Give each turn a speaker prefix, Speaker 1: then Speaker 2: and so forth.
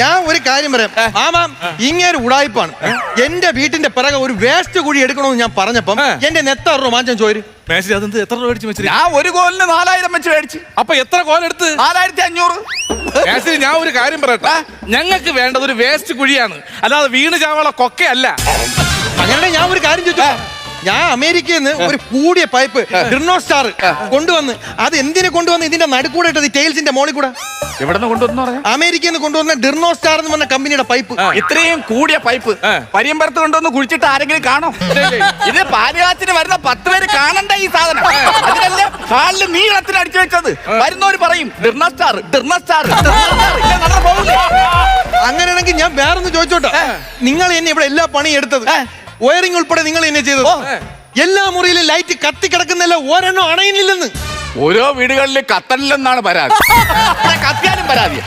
Speaker 1: ഞാൻ ഒരു കാര്യം പറയാം മാമ, ഇങ്ങനെ ഉടായിപ്പാണ്. എന്റെ വീട്ടിന്റെ പിറകെ ഒരു വേസ്റ്റ് കുഴി എടുക്കണമെന്ന് ഞാൻ പറഞ്ഞപ്പം എന്റെ നെത്ത രോമാഞ്ചം ചോര്.
Speaker 2: മേശരി അതെന്ത് എത്ര രൂപ മേടിച്ച് വെച്ചിട്ട്?
Speaker 3: ഞാൻ ഒരു കോലിന് 4000 വെച്ച് മേടിച്ചു.
Speaker 2: അപ്പൊ എത്ര കോലെടുത്ത്?
Speaker 3: 4500.
Speaker 2: മേശരി ഞാൻ ഒരു കാര്യം പറയട്ടെ, ഞങ്ങൾക്ക് വേണ്ടത് ഒരു വേസ്റ്റ് കുഴിയാണ്, അല്ലാതെ വീണ് ചാവള കൊക്കയല്ല.
Speaker 1: അങ്ങനെ ഞാൻ ഒരു കാര്യം ചോദിച്ചു. ഞാൻ അമേരിക്കയിൽ നിന്ന് ഒരു കൂടിയ പൈപ്പ് ഡിർണോസ്റ്റാർ കൊണ്ടുവന്ന് അത് എന്തിനെ കൊണ്ടുവന്ന് ഇതിന്റെ നടുക്കൂടെ ഇട്ടത് ടൈൽസിന്റെ മോളിൽ കൂടെ.
Speaker 3: എവിടെ നിന്ന് കൊണ്ടുവന്നു പറയാം?
Speaker 1: അമേരിക്കയിൽ നിന്ന് കൊണ്ടുവന്ന ഡിർണോസ്റ്റാർ എന്ന് പറഞ്ഞ കമ്പനിയുടെ പൈപ്പ്.
Speaker 3: ഇത്രയും കൂടിയ പൈപ്പ് പരിയമ്പരത്ത് കൊണ്ടുവന്ന് കുഴിച്ചിട്ട് ആരെങ്കിലും കാണോ? ഇത് പാലുകാച്ചിന് വരുന്ന 10 പേര് കാണണ്ട ഈ സാധനം. അതിനല്ലേ കാലില് നീളത്തിന് അടിച്ചു വെച്ചത്. വരുന്നവര് പറയും ഡിർണോസ്റ്റാർ ഡിർണോസ്റ്റാർ.
Speaker 1: അങ്ങനെയാണെങ്കിൽ ഞാൻ വേറൊന്ന് ചോദിച്ചോട്ടെ, നിങ്ങൾ എന്നെ ഇവിടെ എല്ലാ പണിയും എടുത്തത്, വയറിംഗ് ഉൾപ്പെടെ നിങ്ങൾ എന്നെ ചെയ്തത്, എല്ലാ മുറിയിലും ലൈറ്റ് കത്തി കിടക്കുന്നല്ല ഒരെണ്ണം അണയുന്നില്ലെന്ന്.
Speaker 3: ഓരോ വീടുകളിൽ കത്തണില്ലെന്നാണ് പരാതി. കത്തിയാലും പരാതി.